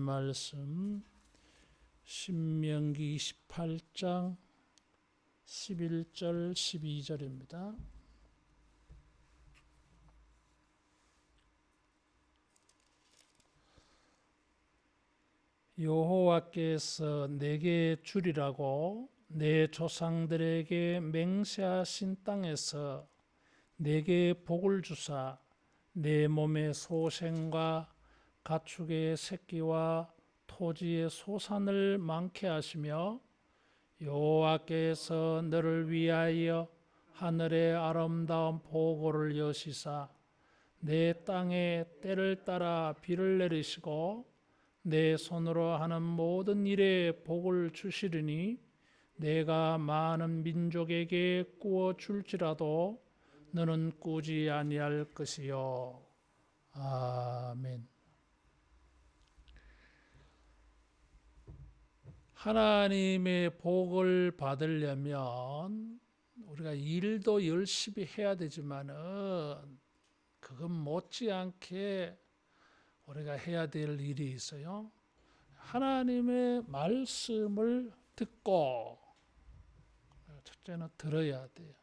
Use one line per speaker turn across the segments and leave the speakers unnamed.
말씀 신명기 28장 11절 12절입니다. 여호와께서 내게 주리라고 내 조상들에게 맹세하신 땅에서 내게 복을 주사 내 몸의 소생과 가축의 새끼와 토지의 소산을 많게 하시며 여호와께서 너를 위하여 하늘의 아름다운 보고를 여시사 내 땅에 때를 따라 비를 내리시고 내 손으로 하는 모든 일에 복을 주시리니 내가 많은 민족에게 꾸어 줄지라도 너는 꾸지 아니할 것이요. 아멘. 하나님의 복을 받으려면 우리가 일도 열심히 해야 되지만은 그건 못지않게 우리가 해야 될 일이 있어요. 하나님의 말씀을 듣고, 첫째는 들어야 돼요.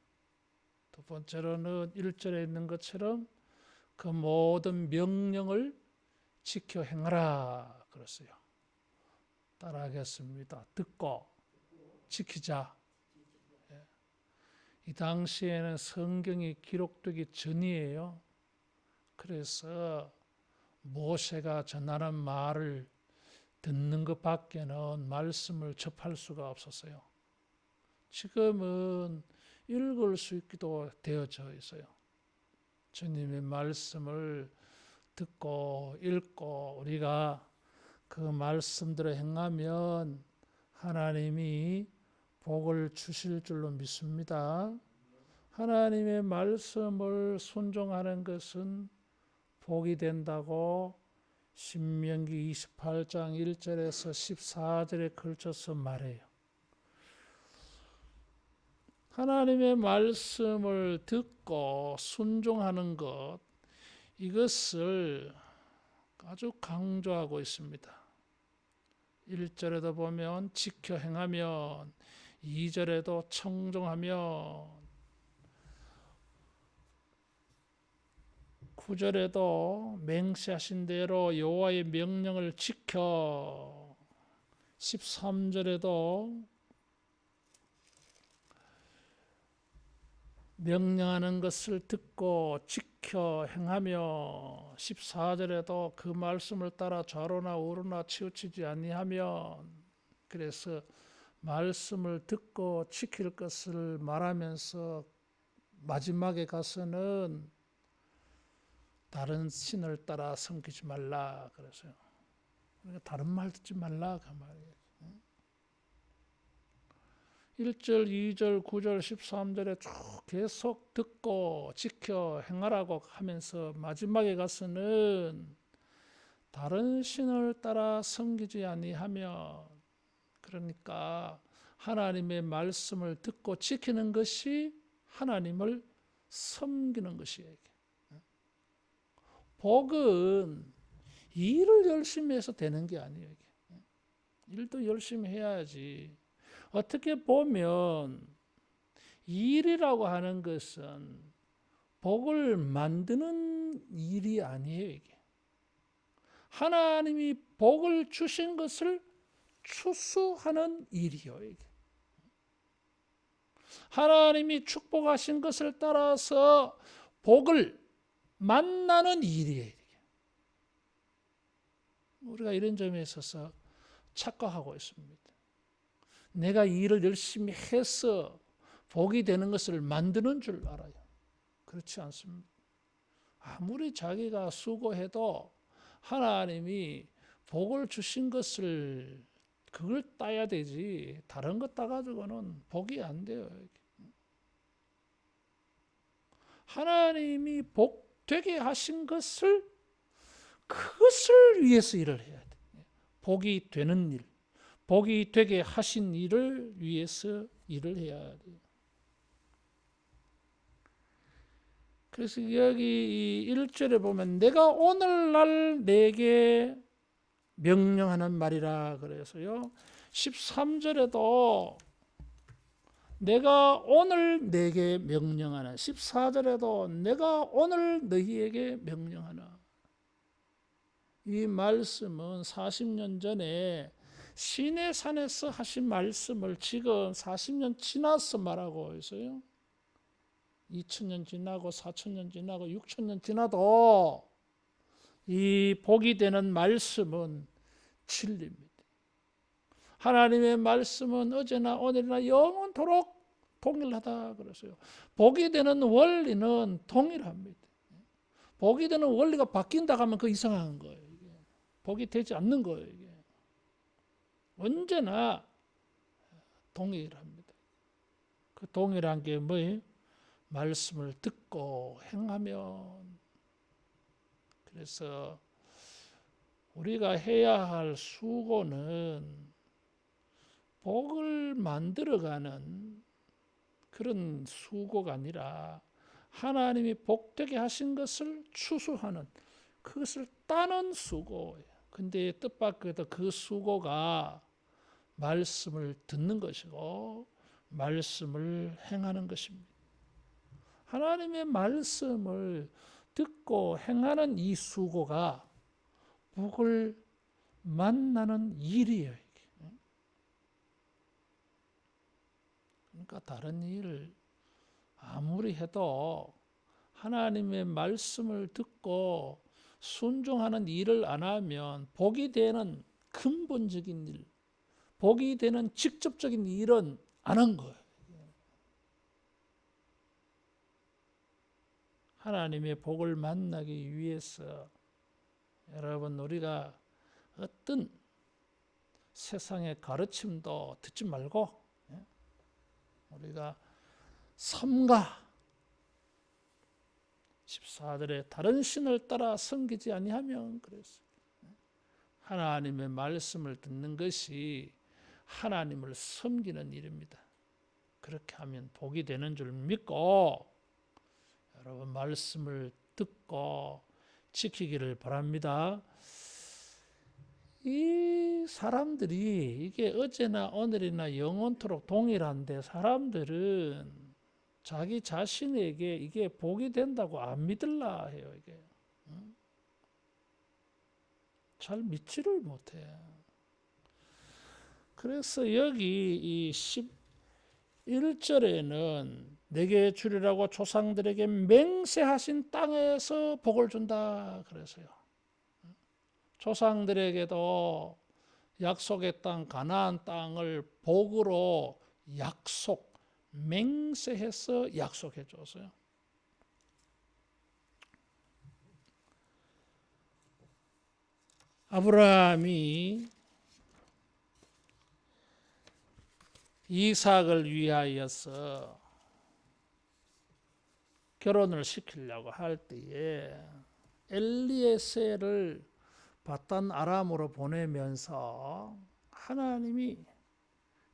두 번째로는 1절에 있는 것처럼 그 모든 명령을 지켜 행하라 그랬어요. 따라하겠습니다. 듣고 지키자. 이 당시에는 성경이 기록되기 전이에요. 그래서 모세가 전하는 말을 듣는 것밖에는 말씀을 접할 수가 없었어요. 지금은 읽을 수 있기도 되어져 있어요. 주님의 말씀을 듣고 읽고 우리가 그 말씀대로 행하면 하나님이 복을 주실 줄로 믿습니다. 하나님의 말씀을 순종하는 것은 복이 된다고 신명기 28장 1절에서 14절에 걸쳐서 말해요. 하나님의 말씀을 듣고 순종하는 것, 이것을 아주 강조하고 있습니다. 1절에도 보면 지켜 행하면, 2절에도 청종하면, 9절에도 맹세하신 대로 여호와의 명령을 지켜, 13절에도 명령하는 것을 듣고 지켜 행하며, 14절에도 그 말씀을 따라 좌로나 우로나 치우치지 아니하면, 그래서 말씀을 듣고 지킬 것을 말하면서 마지막에 가서는 다른 신을 따라 섬기지 말라 그래서요. 그러니까 다른 말 듣지 말라 그 말이에요. 1절, 2절, 9절, 13절에 쭉 계속 듣고 지켜 행하라고 하면서 마지막에 가서는 다른 신을 따라 섬기지 아니하면, 그러니까 하나님의 말씀을 듣고 지키는 것이 하나님을 섬기는 것이에요. 복은 일을 열심히 해서 되는 게 아니에요. 일도 열심히 해야지. 어떻게 보면 일이라고 하는 것은 복을 만드는 일이 아니에요. 이게. 하나님이 복을 주신 것을 추수하는 일이요. 이게. 하나님이 축복하신 것을 따라서 복을 만나는 일이에요. 우리가 이런 점에 있어서 착각하고 있습니다. 내가 일을 열심히 해서 복이 되는 것을 만드는 줄 알아요. 그렇지 않습니다. 아무리 자기가 수고해도 하나님이 복을 주신 것을 그걸 따야 되지, 다른 것 따가지고는 복이 안 돼요. 하나님이 복 되게 하신 것을, 그것을 위해서 일을 해야 돼. 복이 되는 일, 복이 되게 하신 일을 위해서 일을 해야 돼요. 그래서 여기 1절에 보면 내가 오늘날 내게 명령하는 말이라 그래서요. 13절에도 내가 오늘 내게 명령하나, 14절에도 내가 오늘 너희에게 명령하나. 이 말씀은 40년 전에 시내산에서 하신 말씀을 지금 40년 지나서 말하고 있어요. 2000년 지나고 4000년 지나고 6000년 지나도 이 복이 되는 말씀은 진리입니다. 하나님의 말씀은 어제나 오늘이나 영원토록 동일하다 그랬어요. 복이 되는 원리는 동일합니다. 복이 되는 원리가 바뀐다 하면 그 이상한 거예요. 이게. 복이 되지 않는 거예요. 이게. 언제나 동일합니다. 그 동일한 게 뭐예요? 말씀을 듣고 행하면. 그래서 우리가 해야 할 수고는 복을 만들어가는 그런 수고가 아니라 하나님이 복되게 하신 것을 추수하는, 그것을 따는 수고예요. 근데 뜻밖에도 그 수고가 말씀을 듣는 것이고 말씀을 행하는 것입니다. 하나님의 말씀을 듣고 행하는 이 수고가 복을 만나는 일이에요. 그러니까 다른 일을 아무리 해도 하나님의 말씀을 듣고 순종하는 일을 안 하면 복이 되는 근본적인 일, 복이 되는 직접적인 일은 안 한 거예요. 하나님의 복을 만나기 위해서 여러분, 우리가 어떤 세상의 가르침도 듣지 말고 우리가 삼가 14절에 다른 신을 따라 섬기지 아니하면 그랬어요. 하나님의 말씀을 듣는 것이 하나님을 섬기는 일입니다. 그렇게 하면 복이 되는 줄 믿고 여러분 말씀을 듣고 지키기를 바랍니다. 이 사람들이 이게 어제나 오늘이나 영원토록 동일한데 사람들은 자기 자신에게 이게 복이 된다고 안 믿을라 해요. 이게 잘 믿지를 못해. 그래서 여기 이 11절에는 내게 주리라고 조상들에게 맹세하신 땅에서 복을 준다 그래서요. 조상들에게도 약속의 땅 가나안 땅을 복으로 맹세해서 약속해 줬어요. 아브라함이 이삭을 위하여서 결혼을 시키려고 할 때에 엘리에셀을 바단 아람으로 보내면서 하나님이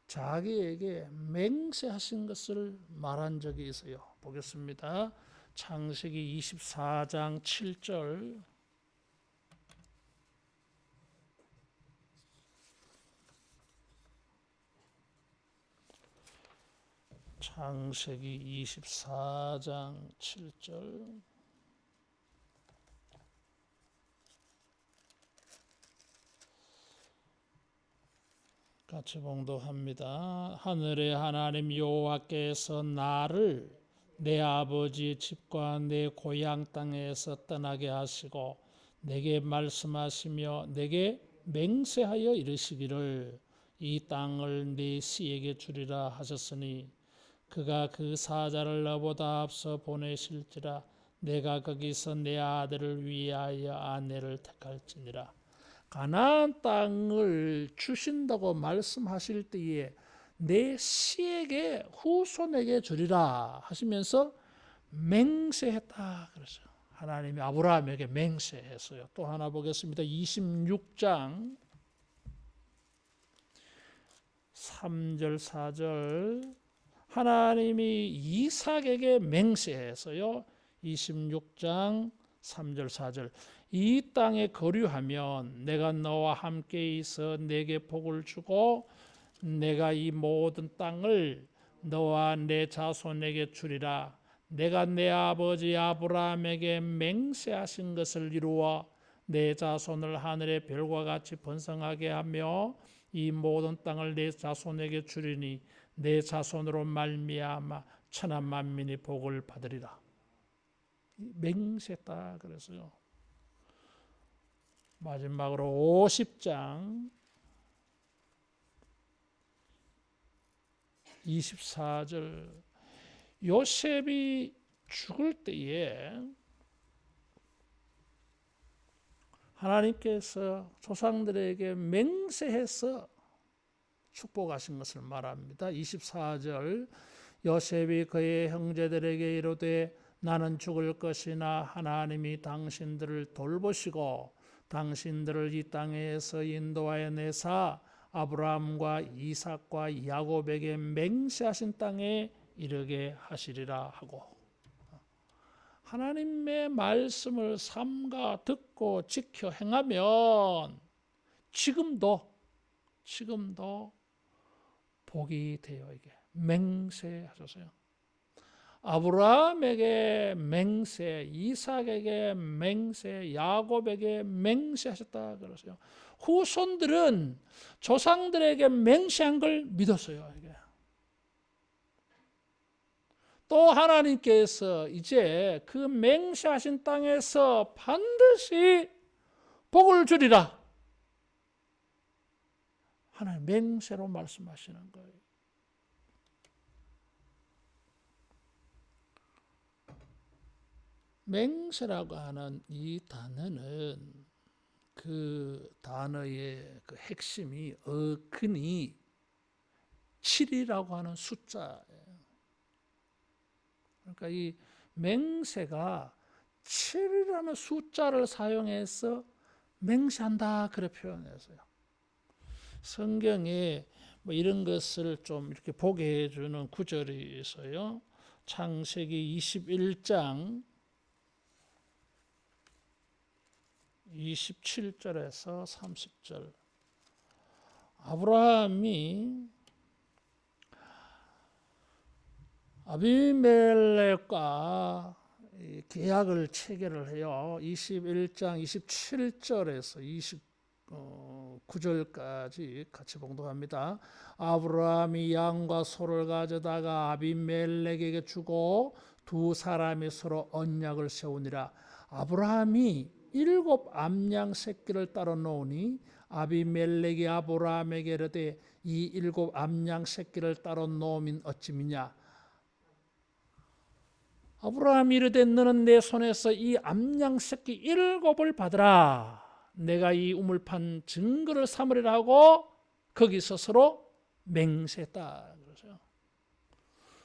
자기에게 맹세하신 것을 말한 적이 있어요. 보겠습니다. 창세기 24장 7절. 창세기 24장 7절. 같이 봉독합니다. 하늘의 하나님 여호와께서 나를 내 아버지 집과 내 고향 땅에서 떠나게 하시고 내게 말씀하시며 내게 맹세하여 이르시기를 이 땅을 네 씨에게 주리라 하셨으니 그가 그 사자를 너보다 앞서 보내실지라 내가 거기서 내 아들을 위하여 아내를 택할지니라. 가나안 땅을 주신다고 말씀하실 때에 내 씨에게 후손에게 주리라 하시면서 맹세했다 그랬어요. 하나님이 아브라함에게 맹세했어요. 또 하나 보겠습니다. 26장 3절 4절. 하나님이 이삭에게 맹세해서요. 26장 3절 4절. 이 땅에 거류하면 내가 너와 함께 있어 내게 복을 주고 내가 이 모든 땅을 너와 내 자손에게 주리라. 내가 내 아버지 아브라함에게 맹세하신 것을 이루어 내 자손을 하늘의 별과 같이 번성하게 하며 이 모든 땅을 내 자손에게 주리니 내 자손으로 말미암아 천하 만민이 복을 받으리라. 맹세했다 그래서요. 마지막으로 50장 24절 요셉이 죽을 때에 하나님께서 조상들에게 맹세해서 축복하신 것을 말합니다. 24절 요셉이 그의 형제들에게 이르되 나는 죽을 것이나 하나님이 당신들을 돌보시고 당신들을 이 땅에서 인도하여 내사 아브라함과 이삭과 야곱에게 맹세하신 땅에 이르게 하시리라 하고 하나님의 말씀을 삼가 듣고 지켜 행하면 지금도 복이 되어 이게 맹세하셨어요. 아브라함에게 맹세, 이삭에게 맹세, 야곱에게 맹세하셨다 그러세요. 후손들은 조상들에게 맹세한 걸 믿었어요. 이게. 또 하나님께서 이제 그 맹세하신 땅에서 반드시 복을 주리라. 하나님 맹세로 말씀하시는 거예요. 맹세라고 하는 이 단어는 그 단어의 그 핵심이 근이 7이라고 하는 숫자예요. 그러니까 이 맹세가 7이라는 숫자를 사용해서 맹세한다 그렇게 표현했어요. 성경에 뭐 이런 것을 좀 이렇게 보게 해주는 구절이 있어요. 창세기 21장 27절에서 30절. 아브라함이 아비멜렉과 계약을 체결을 해요. 21장 27절에서 29절까지 같이 봉독합니다. 아브라함이 양과 소를 가져다가 아비멜렉에게 주고 두 사람이 서로 언약을 세우니라. 아브라함이 7 암양 새끼를 따로 놓으니 아비멜렉이 아브라함에게 이르되 이 7 암양 새끼를 따로 놓으면 어찌미냐. 아브라함이 이르되 너는 내 손에서 이 암양 새끼 7을 받으라. 내가 이 우물판 증거를 삼으리라 하고 거기서 서로 맹세했다. 그러죠.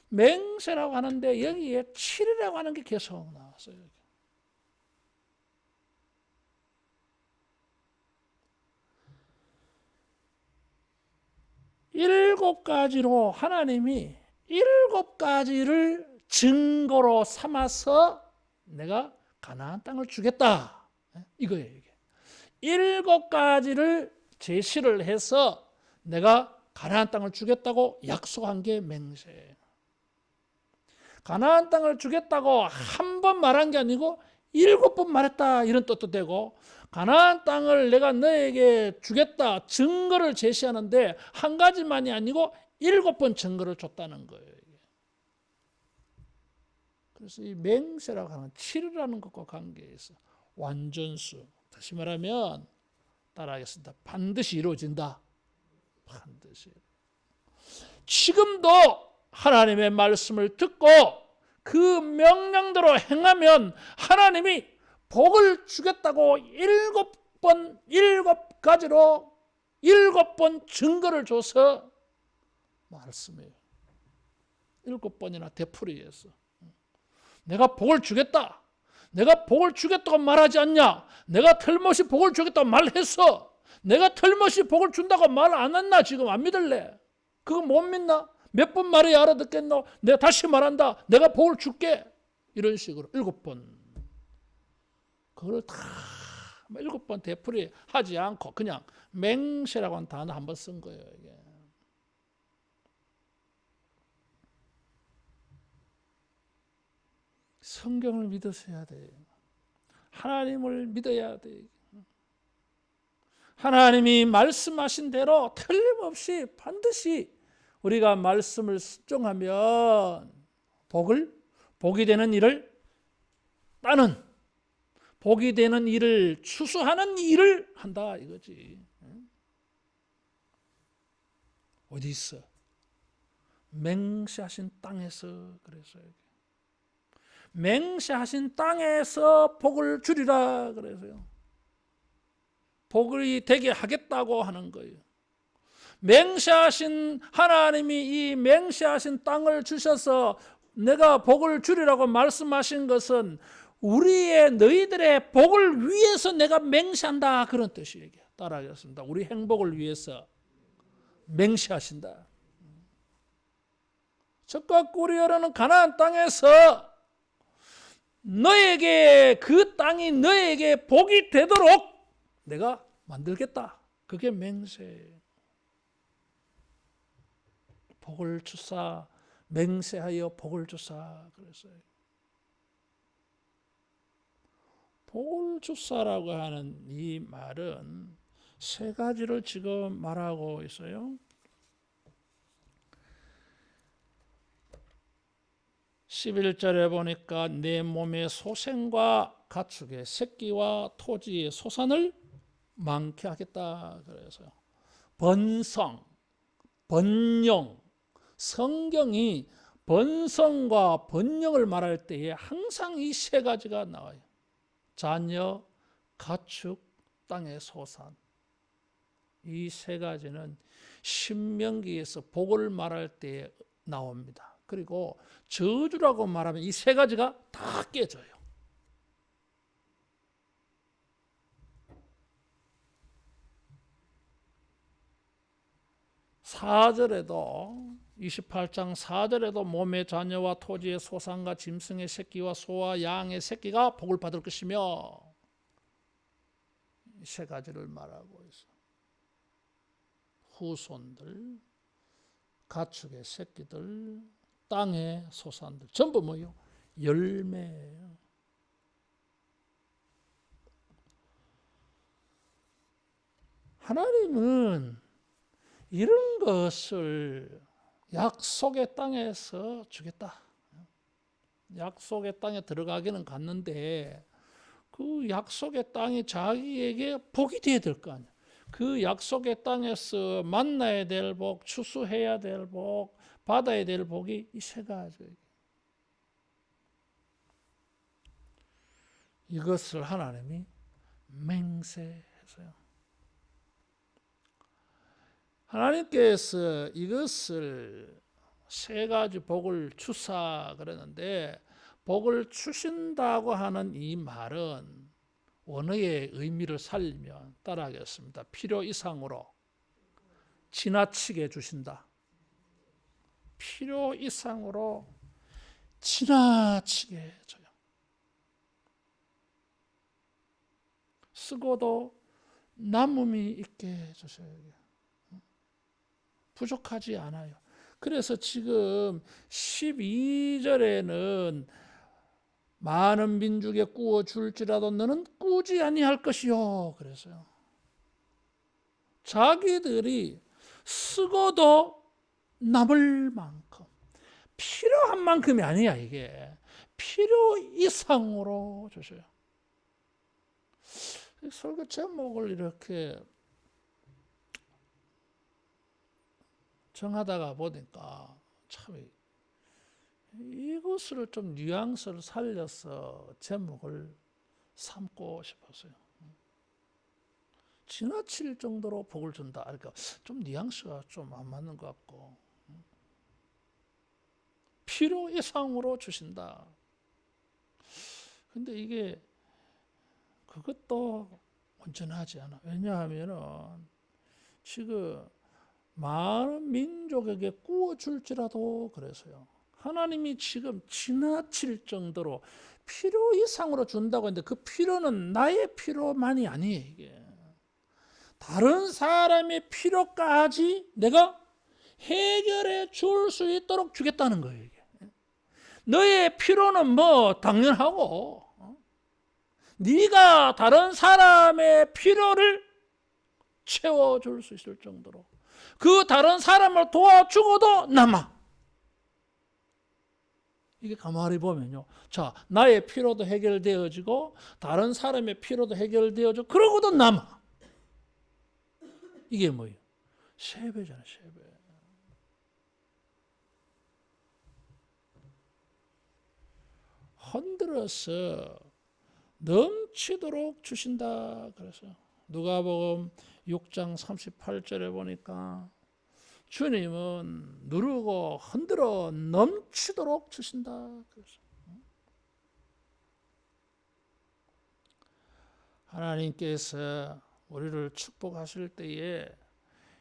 맹세라고 하는데 여기에 7이라고 하는 게 계속 나왔어요. 7가지로 하나님이 7가지를 증거로 삼아서 내가 가나안 땅을 주겠다. 이거예요. 이게. 7가지를 제시를 해서 내가 가나안 땅을 주겠다고 약속한 게 맹세예요. 가나안 땅을 주겠다고 한 번 말한 게 아니고 7번 말했다 이런 뜻도 되고 가나안 땅을 내가 너에게 주겠다 증거를 제시하는데 한 가지만이 아니고 7번 증거를 줬다는 거예요. 그래서 이 맹세라고 하는 7이라는 것과 관계해서 완전수, 다시 말하면 따라하겠습니다. 반드시 이루어진다. 반드시. 지금도 하나님의 말씀을 듣고 그 명령대로 행하면 하나님이 복을 주겠다고 7가지로 7번 증거를 줘서 말씀해요. 7번이나 되풀이해서 내가 복을 주겠다. 내가 복을 주겠다고 말하지 않냐? 내가 틀림없이 복을 주겠다고 말했어. 내가 틀림없이 복을 준다고 말 안 했나? 지금 안 믿을래? 그거 못 믿나? 몇 번 말해야 알아듣겠노? 내가 다시 말한다. 내가 복을 줄게. 이런 식으로 7번. 그걸 다 7번 되풀이 하지 않고 그냥 맹세라고 하는 단어 한 번 쓴 거예요. 이게. 성경을 믿으셔야 돼요. 하나님을 믿어야 돼요. 하나님이 말씀하신 대로 틀림없이 반드시 우리가 말씀을 순종하면 복이 되는 일을 따는, 복이 되는 일을 추수하는 일을 한다 이거지. 어디 있어? 맹세하신 땅에서. 그래서 맹세하신 땅에서 복을 주리라 그래서요. 복이 되게 하겠다고 하는 거예요. 맹세하신 하나님이 이 맹세하신 땅을 주셔서 내가 복을 주리라고 말씀하신 것은 너희들의 복을 위해서 내가 맹세한다 그런 뜻이에요. 따라하겠습니다. 우리 행복을 위해서 맹세하신다. 젖과 꿀이 흐르는 가나안 땅에서 너에게 그 땅이 너에게 복이 되도록 내가 만들겠다. 그게 맹세. 복을 주사 맹세하여 복을 주사 그랬어요. 복을 주사라고 하는 이 말은 세 가지를 지금 말하고 있어요. 11절에 보니까 내 몸의 소생과 가축의 새끼와 토지의 소산을 많게 하겠다 그래서요. 번성, 번영, 성경이 번성과 번영을 말할 때에 항상 이 세 가지가 나와요. 자녀, 가축, 땅의 소산. 이 세 가지는 신명기에서 복을 말할 때에 나옵니다. 그리고 저주라고 말하면 이 세 가지가 다 깨져요. (4절에도) 28장 4절에도 몸의 자녀와 토지의 소산과 짐승의 새끼와 소와 양의 새끼가 복을 받을 것이며 이 세 가지를 말하고 있어요. 후손들, 가축의 새끼들, 땅의 소산들 전부 뭐요? 열매예요. 하나님은 이런 것을 약속의 땅에서 주겠다. 약속의 땅에 들어가기는 갔는데 그 약속의 땅이 자기에게 복이 되어야 될 거 아니야. 그 약속의 땅에서 만나야 될 복, 추수해야 될 복, 받아야 될 복이 이 세 가지. 이것을 하나님이 맹세해서요. 하나님께서 이것을 세 가지 복을 주사 그러는데 복을 주신다고 하는 이 말은 원어의 의미를 살리면 따라하겠습니다. 필요 이상으로 지나치게 주신다. 필요 이상으로 지나치게 줘요. 쓰고도 남음이 있게 주셔야 돼요. 부족하지 않아요. 그래서 지금 12절에는 많은 민족에 꾸어 줄지라도 너는 꾸지 아니할 것이요. 그래서요. 자기들이 쓰고도 남을 만큼 필요한 만큼이 아니야 이게. 필요 이상으로 주셔요. 설교 제목을 이렇게 정하다가 보니까 참 이것을 좀 뉘앙스를 살려서 제목을 삼고 싶었어요. 지나칠 정도로 복을 준다. 그러니까 좀 뉘앙스가 좀 안 맞는 것 같고 필요 이상으로 주신다. 근데 이게 그것도 온전하지 않아. 왜냐하면은 지금 많은 민족에게 꾸어줄지라도 그래서요. 하나님이 지금 지나칠 정도로 필요 이상으로 준다고 했는데 그 필요는 나의 필요만이 아니에요. 이게 다른 사람의 필요까지 내가 해결해 줄 수 있도록 주겠다는 거예요. 이게. 너의 필요는 뭐 당연하고 네가 다른 사람의 필요를 채워줄 수 있을 정도로 그 다른 사람을 도와주고도 남아. 이게 가만히 보면요. 자, 나의 필요도 해결되어지고 다른 사람의 필요도 해결되어지고 그러고도 남아. 이게 뭐예요? 3배잖아요. 3배. 흔들어서 넘치도록 주신다. 그래서 누가복음 6장 38절에 보니까 주님은 누르고 흔들어 넘치도록 주신다. 그래서 하나님께서 우리를 축복하실 때에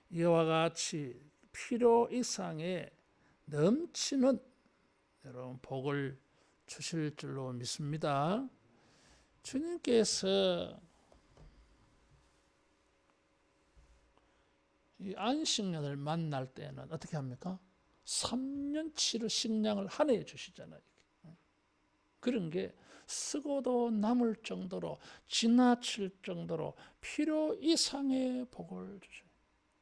이와 같이 필요 이상의 넘치는 여러분 복을 주실 줄로 믿습니다. 주님께서 이 안식년을 만날 때는 어떻게 합니까? 3년치를 식량을 한 해에 주시잖아요. 그런 게 쓰고도 남을 정도로 지나칠 정도로 필요 이상의 복을 주셔요.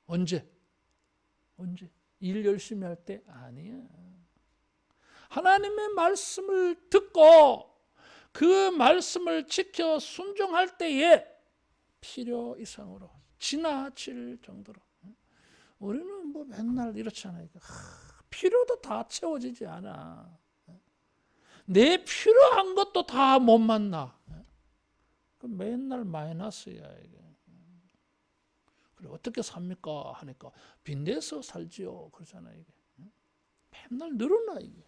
언제? 일 열심히 할 때? 아니야. 하나님의 말씀을 듣고 그 말씀을 지켜 순종할 때에 필요 이상으로 지나칠 정도로. 우리는 뭐 맨날 이렇잖아요. 필요도 다 채워지지 않아. 내 필요한 것도 다 못 만나. 맨날 마이너스야 이게. 그래 어떻게 삽니까 하니까 빚내서 살지요 그러잖아요. 이게. 맨날 늘어나 이게.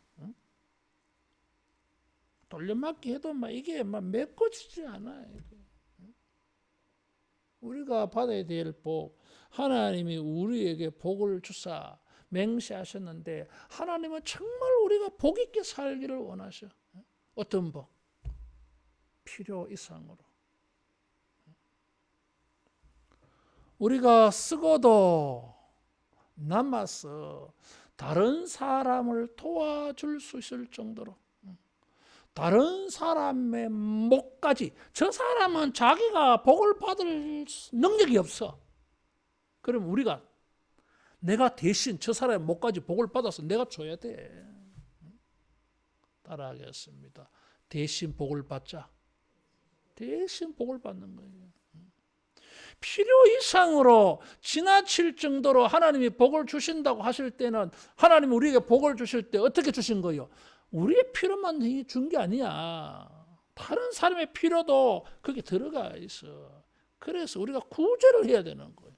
돌려막기 해도 막 이게 막 메꿔지지 않아. 이게. 우리가 받아야 될 복, 하나님이 우리에게 복을 주사 맹세하셨는데 하나님은 정말 우리가 복 있게 살기를 원하셔. 어떤 복? 필요 이상으로. 우리가 쓰고도 남아서 다른 사람을 도와줄 수 있을 정도로 다른 사람의 목까지 저 사람은 자기가 복을 받을 능력이 없어. 그럼 우리가 내가 대신 저 사람의 목까지 복을 받아서 내가 줘야 돼. 따라하겠습니다. 대신 복을 받자. 대신 복을 받는 거예요. 필요 이상으로 지나칠 정도로 하나님이 복을 주신다고 하실 때는 하나님이 우리에게 복을 주실 때 어떻게 주신 거예요? 우리의 필요만 준 게 아니야. 다른 사람의 필요도 거기 들어가 있어. 그래서 우리가 구제를 해야 되는 거예요.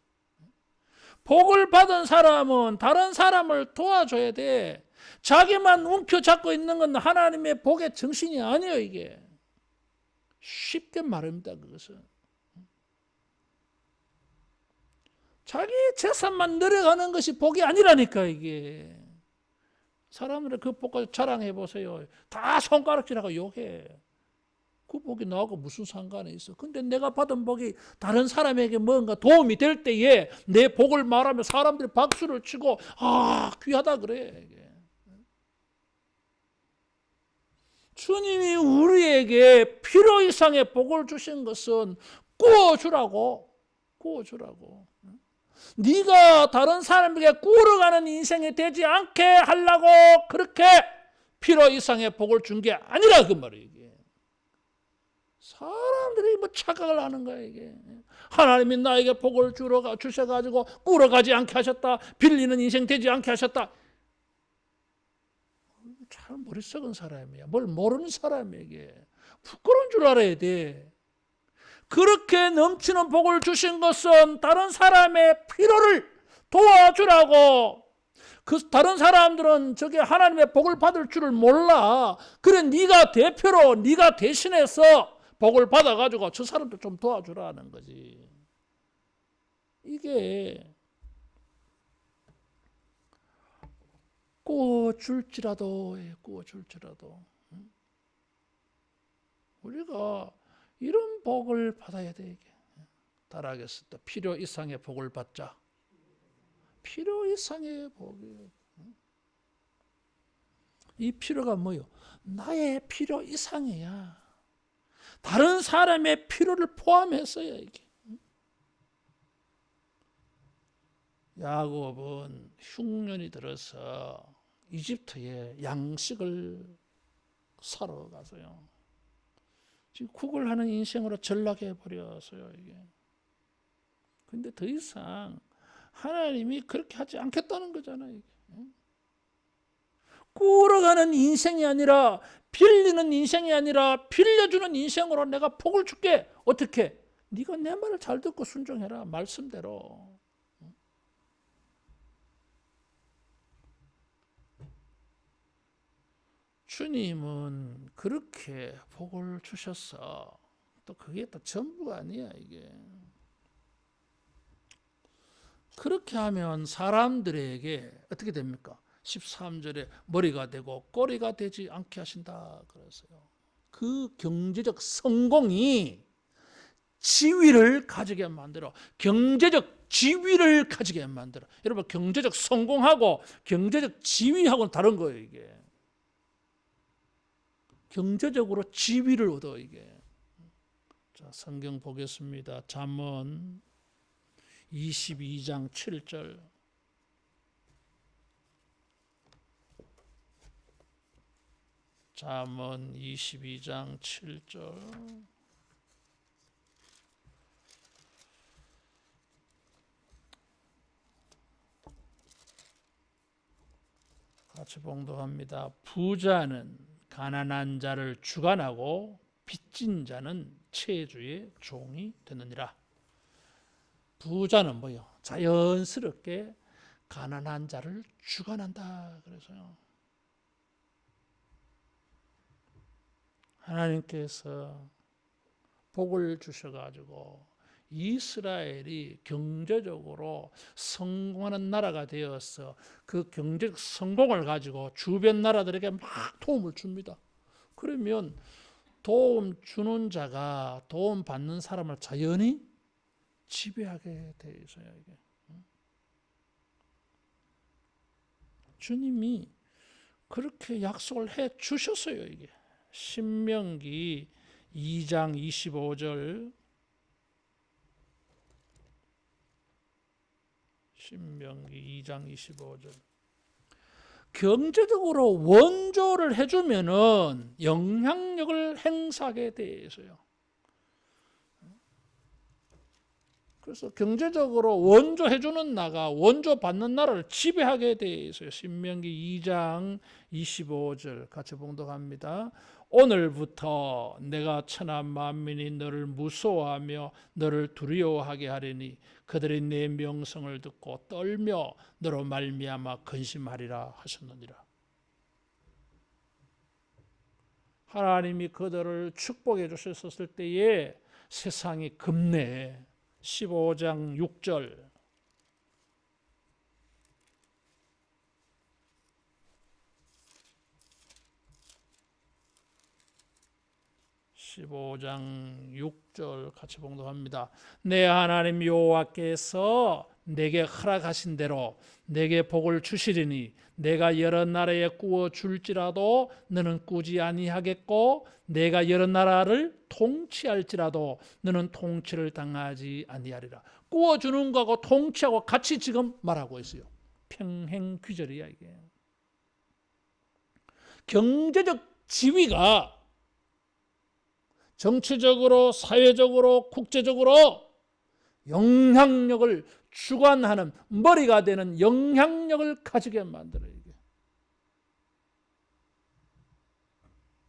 복을 받은 사람은 다른 사람을 도와줘야 돼. 자기만 움켜잡고 있는 건 하나님의 복의 정신이 아니에요. 이게 쉽게 말합니다. 그것은 자기 재산만 늘어가는 것이 복이 아니라니까. 이게 사람들이 그 복까지 자랑해 보세요. 다 손가락질하고 욕해. 그 복이 나하고 무슨 상관이 있어. 근데 내가 받은 복이 다른 사람에게 뭔가 도움이 될 때에 내 복을 말하며 사람들이 박수를 치고 귀하다 그래. 이게. 주님이 우리에게 필요 이상의 복을 주신 것은 구워주라고. 네가 다른 사람에게 구어가는 인생이 되지 않게 하려고 그렇게 필요 이상의 복을 준 게 아니라 그 말이에요. 이게. 사람들이 뭐 착각을 하는 거야 이게. 하나님이 나에게 복을 주셔가지고 꾸러가지 않게 하셨다. 빌리는 인생 되지 않게 하셨다. 참 머리 썩은 사람이야. 뭘 모르는 사람에게 부끄러운 줄 알아야 돼. 그렇게 넘치는 복을 주신 것은 다른 사람의 필요를 도와주라고. 그 다른 사람들은 저게 하나님의 복을 받을 줄을 몰라. 그래 네가 대표로 네가 대신해서 복을 받아가지고 저 사람들 좀 도와주라는 거지. 이게 꾸어줄지라도, 꾸어줄지라도. 우리가 이런 복을 받아야 돼. 이게 따라하겠습니다. 필요 이상의 복을 받자. 필요 이상의 복이에요. 이 필요가 뭐요? 나의 필요 이상이야. 다른 사람의 필요를 포함해서야 이게. 야곱은 흉년이 들어서 이집트에 양식을 사러 가서요. 지금 구걸하는 인생으로 전락해 버렸어요 이게. 근데 더 이상 하나님이 그렇게 하지 않겠다는 거잖아요. 이게. 꾸어가는 인생이 아니라, 빌리는 인생이 아니라 빌려주는 인생으로 내가 복을 줄게. 어떻게? 네가 내 말을 잘 듣고 순종해라. 말씀대로. 주님은 그렇게 복을 주셨어. 또 그게 또 전부가 아니야 이게. 그렇게 하면 사람들에게 어떻게 됩니까? 13절에 머리가 되고 꼬리가 되지 않게 하신다 그랬어요. 그 경제적 성공이 지위를 가지게 만들어. 경제적 지위를 가지게 만들어. 여러분, 경제적 성공하고 경제적 지위하고는 다른 거예요 이게. 경제적으로 지위를 얻어 이게. 자, 성경 보겠습니다. 잠언 22장 7절. 잠언 22장 7절. 같이 봉독합니다. 부자는 가난한 자를 주관하고 빚진 자는 채주의 종이 되느니라. 부자는 뭐요? 자연스럽게 가난한 자를 주관한다. 그래서요. 하나님께서 복을 주셔가지고 이스라엘이 경제적으로 성공하는 나라가 되어서 그 경제적 성공을 가지고 주변 나라들에게 막 도움을 줍니다. 그러면 도움 주는 자가 도움 받는 사람을 자연히 지배하게 돼 있어요. 이게. 주님이 그렇게 약속을 해 주셨어요. 이게. 신명기 2장 25절. 신명기 2장 25절. 경제적으로 원조를 해주면은 영향력을 행사하게 돼 있어요. 그래서 경제적으로 원조 해주는 나가 원조 받는 나라를 지배하게 돼 있어요. 신명기 2장 25절 같이 봉독합니다. 오늘부터 내가 천하 만민이 너를 무서워하며 너를 두려워하게 하리니 그들이 내 명성을 듣고 떨며 너로 말미암아 근심하리라 하셨느니라. 하나님이 그들을 축복해 주셨을 때에 세상이 급내에 15장 6절. 15장 6절 같이 봉독합니다. 내 하나님 여호와께서 내게 허락하신 대로 내게 복을 주시리니 내가 여러 나라에 꾸어 줄지라도 너는 꾸지 아니하겠고 내가 여러 나라를 통치할지라도 너는 통치를 당하지 아니하리라. 꾸어 주는 거하고 통치하고 같이 지금 말하고 있어요. 평행 귀절이야 이게. 경제적 지위가 정치적으로, 사회적으로, 국제적으로 영향력을 주관하는 머리가 되는 영향력을 가지게 만들어요. 이게.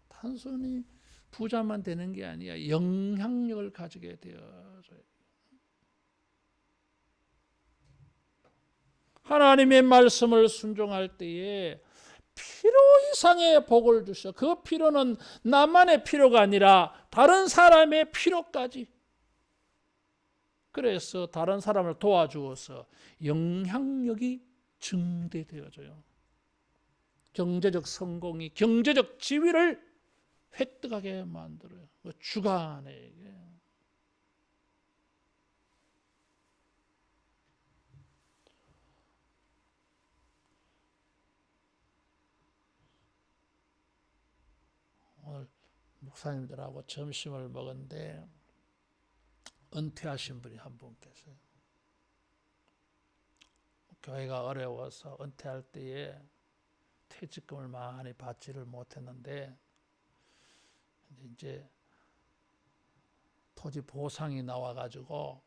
단순히 부자만 되는 게 아니야. 영향력을 가지게 되어져요. 하나님의 말씀을 순종할 때에 필요 이상의 복을 주셔. 그 필요는 나만의 필요가 아니라 다른 사람의 필요까지. 그래서 다른 사람을 도와주어서 영향력이 증대되어져요. 경제적 성공이 경제적 지위를 획득하게 만들어요. 그 주관에게. 오늘 목사님들하고 점심을 먹었는데 은퇴하신 분이 한 분 계세요. 교회가 어려워서 은퇴할 때에 퇴직금을 많이 받지를 못했는데 이제 토지 보상이 나와가지고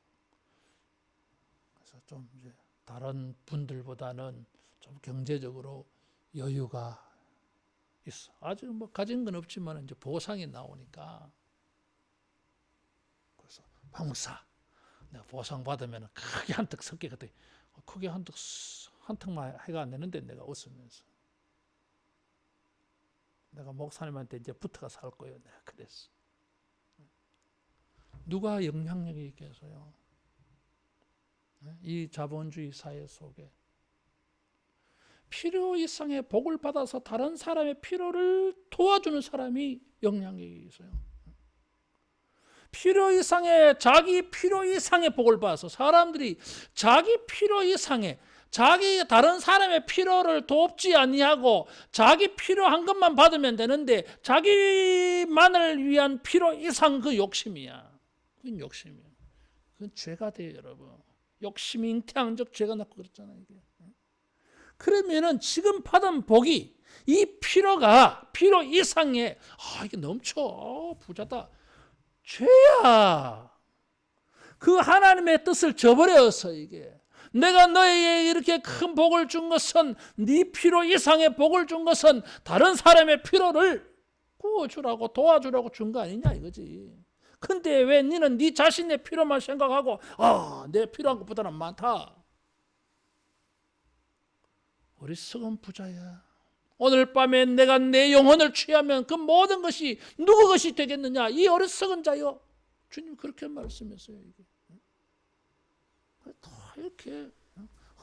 그래서 좀 이제 다른 분들보다는 좀 경제적으로 여유가 있어. 아직 뭐 가진 건 없지만 이제 보상이 나오니까 그래서 박목사 내가 보상 받으면 크게 한턱 섞이거든. 크게 한턱만 해가 안 되는데 내가 웃으면서 내가 목사님한테 이제 붙어가 살 거예요. 내가 그랬어. 누가 영향력이 있겠어요? 이 자본주의 사회 속에 필요 이상의 복을 받아서 다른 사람의 필요를 도와주는 사람이 영향력이 있어요. 필요 이상의 자기 필요 이상의 복을 받아서 사람들이 자기 필요 이상의 자기 다른 사람의 필요를 돕지 아니하고 자기 필요한 것만 받으면 되는데 자기만을 위한 필요 이상 그 욕심이야. 그건 욕심이야. 그건 죄가 돼요, 여러분. 욕심이 잉태한적 죄가 났고 그렇잖아요. 이게. 그러면은 지금 받은 복이 이 필요가 필요 이상의 이게 넘쳐 부자다. 죄야. 그 하나님의 뜻을 저버려서 이게. 내가 너에게 이렇게 큰 복을 준 것은 네 필요 이상의 복을 준 것은 다른 사람의 필요를 구워주라고 도와주라고 준 거 아니냐 이거지. 근데 왜 너는 네 자신의 필요만 생각하고 내 필요한 것보다는 많다. 어리석은 부자야. 오늘 밤에 내가 내 영혼을 취하면 그 모든 것이 누구 것이 되겠느냐. 이 어리석은 자요. 주님 그렇게 말씀했어요. 이게. 다 이렇게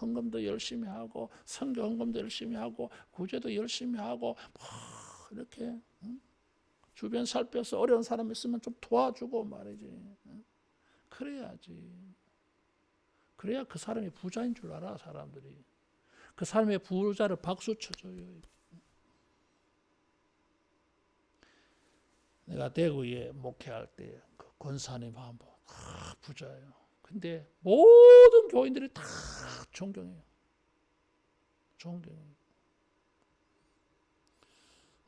헌금도 열심히 하고 선교 헌금도 열심히 하고 구제도 열심히 하고 이렇게 주변 살펴서 어려운 사람 있으면 좀 도와주고 말이지. 그래야지. 그래야 그 사람이 부자인 줄 알아 사람들이. 그 사람의 부자를 박수 쳐줘요. 내가 대구에 목회할 때 그 권사님 한번 부자예요. 근데 모든 교인들이 다 존경해요. 존경해요.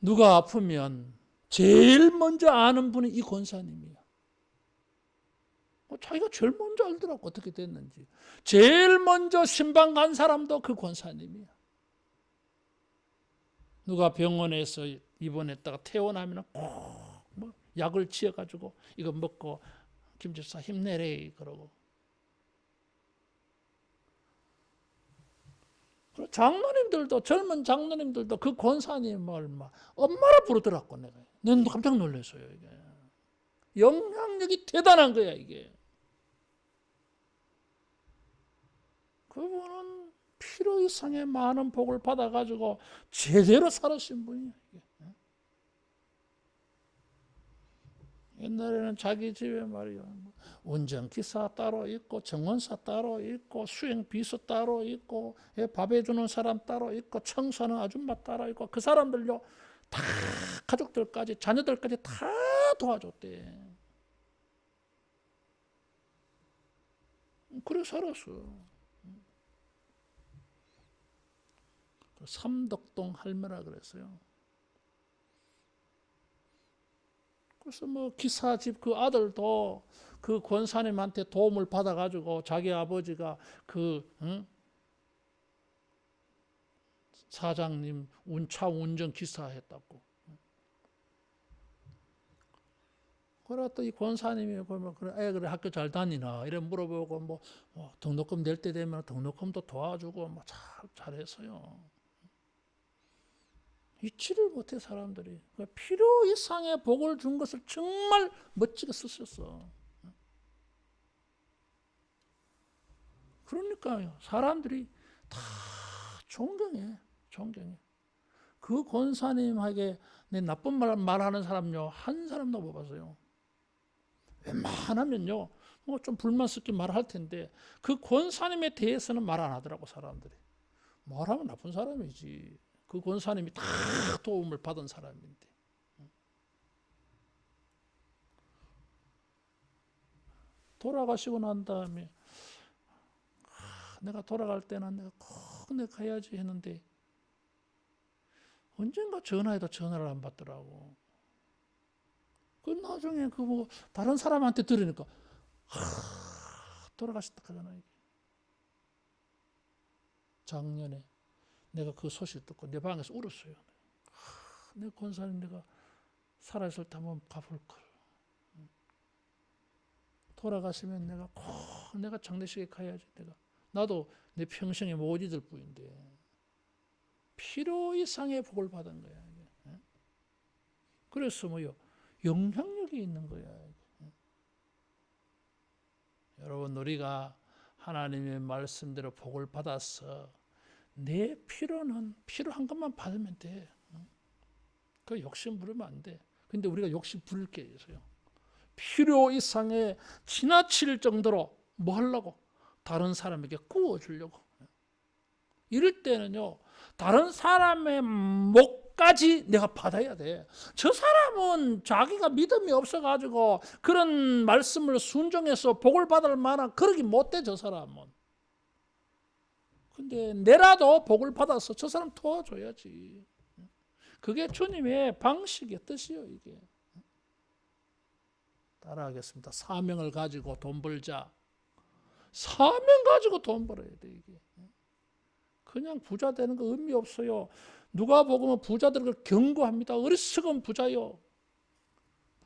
누가 아프면 제일 먼저 아는 분이 이 권사님이야. 자기가 제일 먼저 알더라고 어떻게 됐는지. 제일 먼저 신방 간 사람도 그 권사님이야. 누가 병원에서 입원했다가 퇴원하면 꼭 뭐 약을 지어가지고 이거 먹고 김집사 힘내래 그러고. 장로님들도 젊은 장로님들도 그 권사님을 막 엄마라 부르더라고 내가. 난 깜짝 놀랐어요 이게. 영향력이 대단한 거야 이게. 그분은 필요 이상의 많은 복을 받아가지고 제대로 살아신 분이야 이게. 옛날에는 자기 집에 말이야 운전기사 따로 있고 정원사 따로 있고 수행비서 따로 있고 밥 해주는 사람 따로 있고 청소하는 아줌마 따로 있고 그 사람들요 다 가족들까지 자녀들까지 다 도와줬대. 그래 살았어. 삼덕동 할매라 그랬어요. 그래서 뭐 기사 집 그 아들도 그 권사님한테 도움을 받아가지고 자기 아버지가 그 사장님 차 운전 기사 했다고. 그래 또 이 권사님이 보면 그래 애들 학교 잘 다니나 이래 물어보고 뭐 등록금 낼 때 되면 등록금도 도와주고 뭐 잘했어요. 잊지를 못해 사람들이. 필요 이상의 복을 준 것을 정말 멋지게 쓰셨어. 그러니까요. 사람들이 다 존경해. 존경해. 그 권사님에게 내 나쁜 말하는 사람요 한 사람도 못 봤어요. 웬만하면요 뭐 좀 불만 섞인 말을 할 텐데 그 권사님에 대해서는 말 안 하더라고 사람들이. 말하면 나쁜 사람이지. 그 권사님이 다 도움을 받은 사람인데. 돌아가시고 난 다음에 내가 돌아갈 때는 내가 꼭 내가 가야지 했는데 언젠가 전화해도 전화를 안 받더라고. 그 나중에 그 뭐 다른 사람한테 들으니까 돌아가셨다 하잖아요. 작년에 내가 그 소식 듣고 내 방에서 울었어요. 내 권사님 내가 살아있을 때 한번 가볼 걸. 돌아가시면 내가 꼭 내가 장례식에 가야지. 내가 나도 내 평생에 못 잊을 뿐인데 필요 이상의 복을 받은 거야. 그래서 뭐요 영향력이 있는 거야. 여러분 우리가 하나님의 말씀대로 복을 받아서 내 필요는 필요한 것만 받으면 돼. 그 욕심 부리면 안 돼. 근데 우리가 욕심 부릴 게 있어요. 필요 이상의 지나칠 정도로 뭐 하려고? 다른 사람에게 구워주려고. 이럴 때는요 다른 사람의 목까지 내가 받아야 돼. 저 사람은 자기가 믿음이 없어가지고 그런 말씀을 순종해서 복을 받을 만한 그러기 못돼. 저 사람은. 근데 내라도 복을 받아서 저 사람 도와줘야지. 그게 주님의 방식의 뜻이요. 이게. 따라하겠습니다. 사명을 가지고 돈 벌자. 사명 가지고 돈 벌어야 돼. 이게. 그냥 부자 되는 거 의미 없어요. 누가 보면 부자들을 경고합니다. 어리석은 부자요.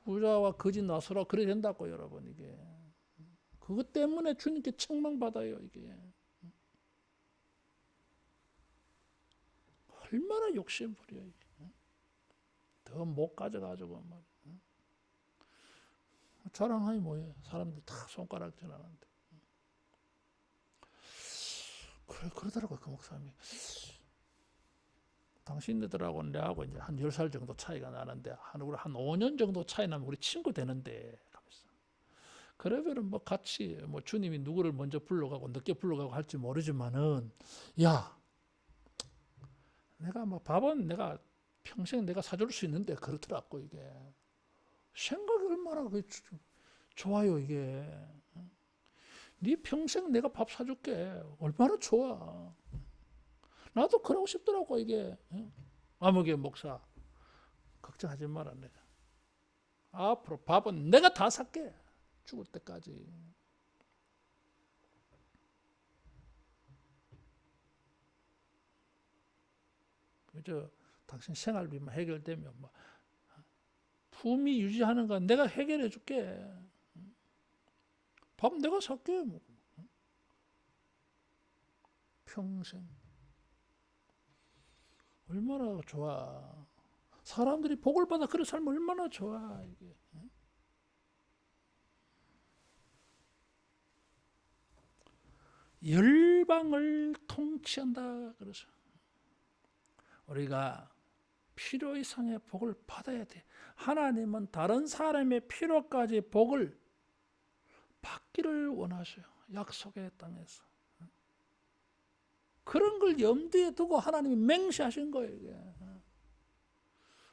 부자와 거짓 나서라 그래 된다고 여러분. 이게 그것 때문에 주님께 책망받아요. 이게 얼마나 욕심부려. 더 못 가져가지고 말이야. 자랑하니 뭐예요? 사람들 다 손가락 전하는데. 그러더라고요. 그 목사님이. 당신네들하고 내하고 이제 한 10살 정도 차이가 나는데 우리 한 5년 정도 차이 나면 우리 친구 되는데. 그러면은 뭐 같이 뭐 주님이 누구를 먼저 불러가고 늦게 불러가고 할지 모르지만은 야 내가 뭐 밥은 내가 평생 내가 사줄 수 있는데 그렇더라고. 이게 생각이 얼마나 좋아요. 이게 네 평생 내가 밥 사줄게. 얼마나 좋아. 나도 그러고 싶더라고. 이게 아무개 목사 걱정하지 마라. 내가 앞으로 밥은 내가 다 살게. 죽을 때까지. 그저 당신 생활비만 해결되면 뭐 품위 유지하는 건 내가 해결해 줄게. 밥 내가 살게. 뭐. 평생. 얼마나 좋아. 사람들이 복을 받아 그런 삶 얼마나 좋아. 이게. 열방을 통치한다. 그래서 우리가 필요 이상의 복을 받아야 돼. 하나님은 다른 사람의 필요까지 복을 받기를 원하셔요. 약속의 땅에서. 그런 걸 염두에 두고 하나님이 맹세하신 거예요. 이게.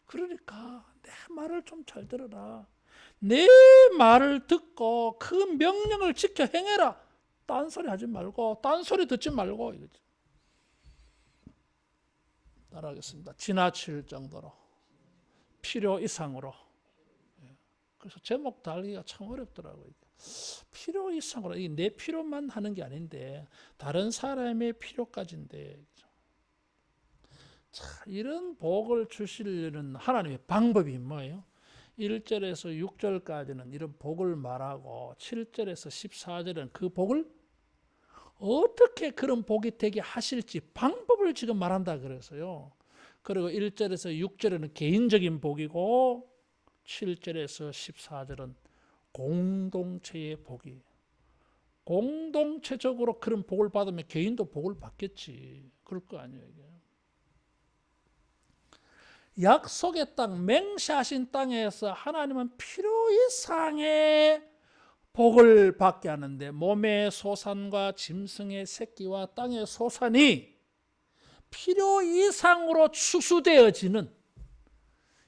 그러니까 내 말을 좀 잘 들어라. 내 말을 듣고 그 명령을 지켜 행해라. 딴소리 하지 말고 딴소리 듣지 말고. 이거죠. 따라하겠습니다. 지나칠 정도로 필요 이상으로. 그래서 제목 달기가 참 어렵더라고요. 필요 이상으로. 이게 내 필요만 하는 게 아닌데 다른 사람의 필요까지인데. 자, 이런 복을 주시려는 하나님의 방법이 뭐예요? 1절에서 6절까지는 이런 복을 말하고 7절에서 14절은 그 복을 어떻게 그런 복이 되게 하실지 방법을 지금 말한다 그래서요. 그리고 1절에서 6절에는 개인적인 복이고 7절에서 14절은 공동체의 복이. 공동체적으로 그런 복을 받으면 개인도 복을 받겠지. 그럴 거 아니에요. 이게. 약속의 땅, 맹세하신 땅에서 하나님은 필요 이상의 복을 받게 하는데 몸의 소산과 짐승의 새끼와 땅의 소산이 필요 이상으로 추수되어지는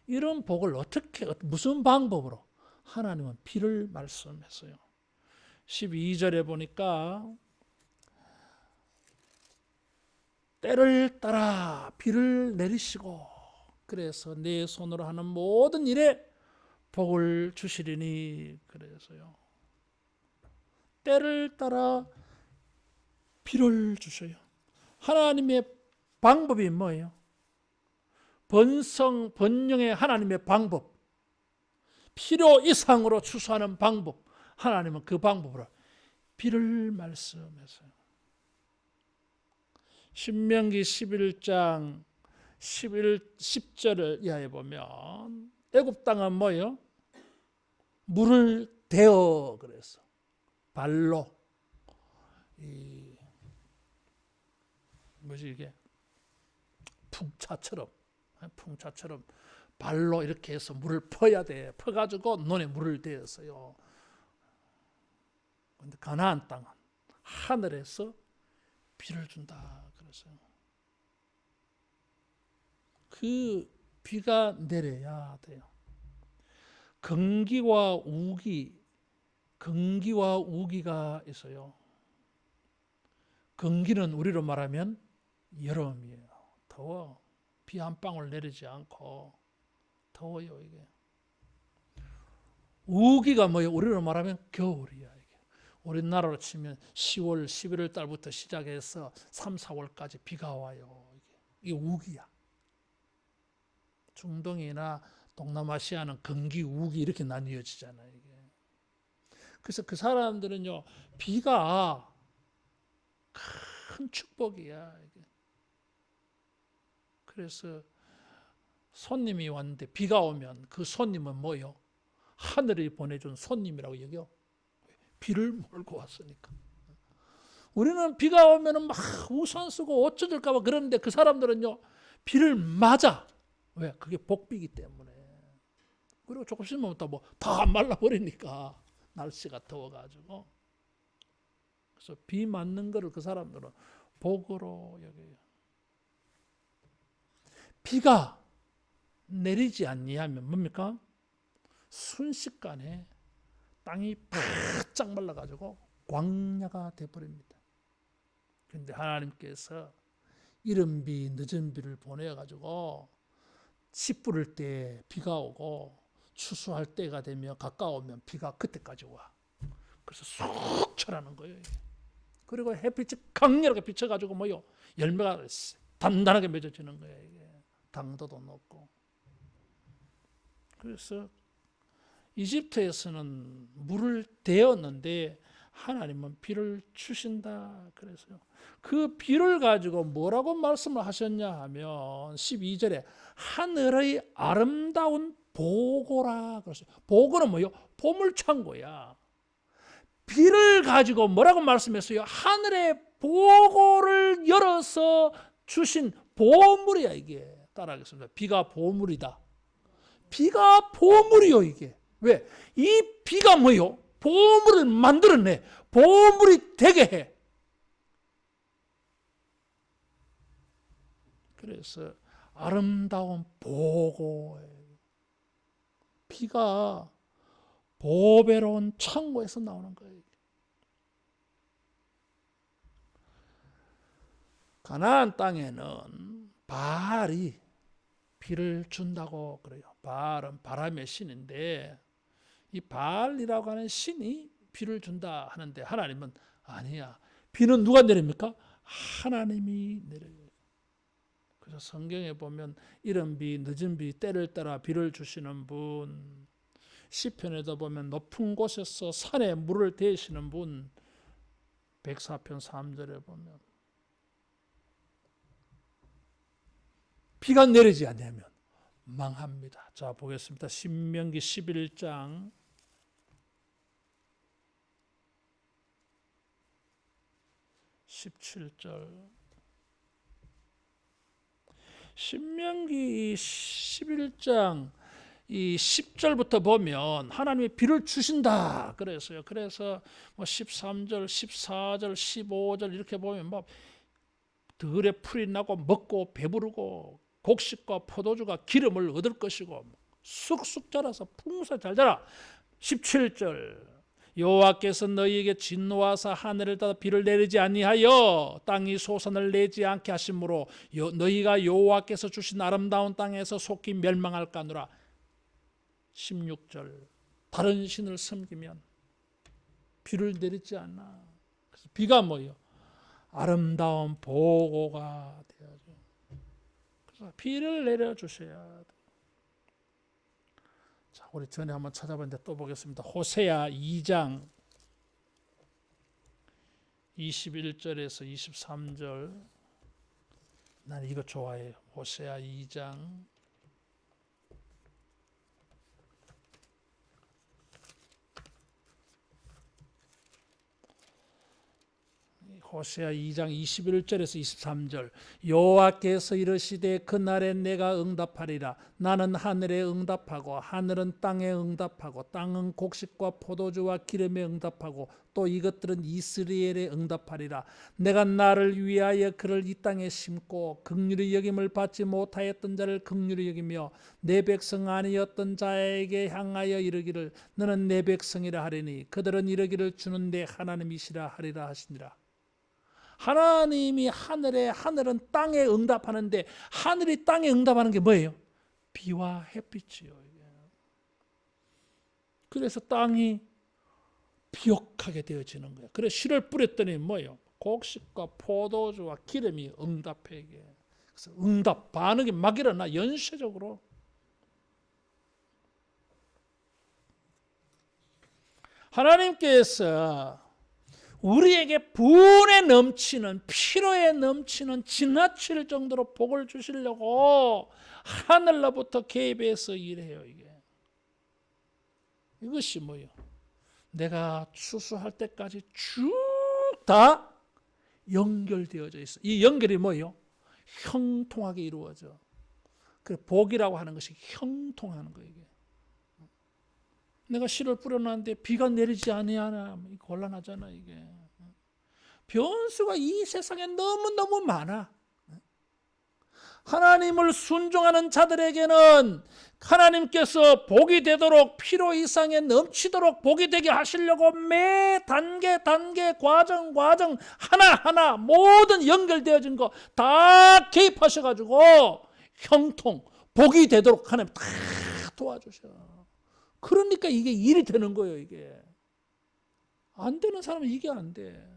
이런 복을 어떻게, 무슨 방법으로? 하나님은 비를 말씀했어요. 12절에 보니까 때를 따라 비를 내리시고 그래서 내 손으로 하는 모든 일에 복을 주시리니 그래서요. 때를 따라 비를 주셔요. 하나님의 방법이 뭐예요? 번성의 하나님의 방법, 필요 이상으로 추수하는 방법, 하나님은 그 방법으로 비를 말씀했어요. 신명기 11장 10절을 이하에 보면 애굽 땅은 뭐예요? 물을 대어 그래서 발로 이게 풍차처럼 발로 이렇게 해서 물을 퍼야 돼. 퍼가지고 논에 물을 대었어요. 그런데 가나안 땅은 하늘에서 비를 준다 그랬어요. 그 비가 내려야 돼요. 건기와 우기가 있어요. 건기는 우리로 말하면 여름이에요. 더워. 비 한 방울 내리지 않고 더워요 이게. 우기가 뭐예요? 우리로 말하면 겨울이야 이게. 우리나라로 치면 10월, 11월 달부터 시작해서 3, 4월까지 비가 와요. 이게 우기야. 중동이나 동남아시아는 건기, 우기 이렇게 나뉘어지잖아요. 이게. 그래서 그 사람들은요 비가 큰 축복이야. 이게. 그래서 손님이 왔는데 비가 오면 그 손님은 뭐요? 하늘이 보내준 손님이라고 여겨. 비를 몰고 왔으니까. 우리는 비가 오면 막 우산 쓰고 옷 젖을까 봐 그러는데 그 사람들은요 비를 맞아. 왜? 그게 복비기 때문에. 그리고 조금 있으면 다 말라버리니까 날씨가 더워가지고. 그래서 비 맞는 거를 그 사람들은 복으로 여겨요. 비가 내리지 않니하면 뭡니까? 순식간에 땅이 바짝 말라가지고 광야가 돼버립니다. 그런데 하나님께서 이른 비, 늦은 비를 보내가지고 씨 뿌릴 때 비가 오고 추수할 때가 되면 가까우면 비가 그때까지 와. 그래서 쑥 쳐라는 거예요. 그리고 햇빛이 강렬하게 비쳐가지고 열매가 단단하게 맺어지는 거예요. 이게. 당도도 높고. 그래서 이집트에서는 물을 대었는데 하나님은 비를 주신다 그래서요. 그 비를 가지고 뭐라고 말씀을 하셨냐 하면 12절에 하늘의 아름다운 보고라 그랬어요. 보고는 뭐예요? 보물창고야. 비를 가지고 뭐라고 말씀했어요? 하늘의 보고를 열어서 주신 보물이야 이게. 따라하겠습니다. 비가 보물이다. 비가 보물이요 이게. 왜? 이 비가 뭐요? 보물을 만들어내. 보물이 되게 해. 그래서 아름다운 보고. 비가 보배로운 창고에서 나오는 거예요. 가나안 땅에는 바알이 비를 준다고 그래요. 바알은 바람의 신인데 이 바알이라고 하는 신이 비를 준다 하는데 하나님은 아니야. 비는 누가 내립니까? 하나님이 내려요. 그래서 성경에 보면 이른 비, 늦은 비, 때를 따라 비를 주시는 분, 시편에도 보면 높은 곳에서 산에 물을 대시는 분, 104편 3절에 보면 비가 내리지 않으면 망합니다. 자, 보겠습니다. 신명기 11장 17절. 신명기 11장 이 10절부터 보면 하나님이 비를 주신다 그랬어요. 그래서 뭐 13절, 14절, 15절 이렇게 보면 막 들에 풀이 나고 먹고 배부르고 곡식과 포도주가 기름을 얻을 것이고 쑥쑥 자라서 풍성히 잘 자라. 17절 여호와께서 너희에게 진노하사 하늘을 닫아 비를 내리지 아니하여 땅이 소산을 내지 않게 하심으로 너희가 여호와께서 주신 아름다운 땅에서 속히 멸망할까노라. 16절 다른 신을 섬기면 비를 내리지 않아. 그래서 비가 뭐예요? 아름다운 보고가 되어야죠. 그래서 비를 내려주셔야 돼. 자, 우리 전에 한번 찾아봤는데 또 보겠습니다. 호세아 2장 21절에서 23절. 난 이거 좋아해요. 호세아 2장 호세아 2장 21절에서 23절. 여호와께서 이르시되 그날에 내가 응답하리라. 나는 하늘에 응답하고 하늘은 땅에 응답하고 땅은 곡식과 포도주와 기름에 응답하고 또 이것들은 이스라엘에 응답하리라. 내가 나를 위하여 그를 이 땅에 심고 긍휼히 여김을 받지 못하였던 자를 긍휼히 여기며 내 백성 아니었던 자에게 향하여 이르기를 너는 내 백성이라 하리니 그들은 이르기를 주는 내 하나님이시라 하리라 하시니라. 하나님이 하늘은 땅에 응답하는데 하늘이 땅에 응답하는 게 뭐예요? 비와 햇빛이요. 그래서 땅이 비옥하게 되어지는 거예요. 그래서 씨를 뿌렸더니 뭐예요? 곡식과 포도주와 기름이 응답해. 그래서 응답 반응이 막 일어나 연쇄적으로. 하나님께서 우리에게 분에 넘치는 피로에 넘치는 지나칠 정도로 복을 주시려고 하늘로부터 개입해서 일해요. 이것이 뭐예요? 내가 추수할 때까지 쭉 다 연결되어져 있어. 이 연결이 뭐예요? 형통하게 이루어져. 그 복이라고 하는 것이 형통하는 거예요. 내가 씨를 뿌려놨는데 비가 내리지 아니하나 곤란하잖아. 이게 변수가 이 세상에 너무너무 많아. 하나님을 순종하는 자들에게는 하나님께서 복이 되도록 필요 이상에 넘치도록 복이 되게 하시려고 매 단계 과정 하나하나 모든 연결되어진 거 다 개입하셔가지고 형통 복이 되도록 하나님 다 도와주셔. 그러니까 이게 일이 되는 거예요. 이게 안 되는 사람은 이게 안 돼.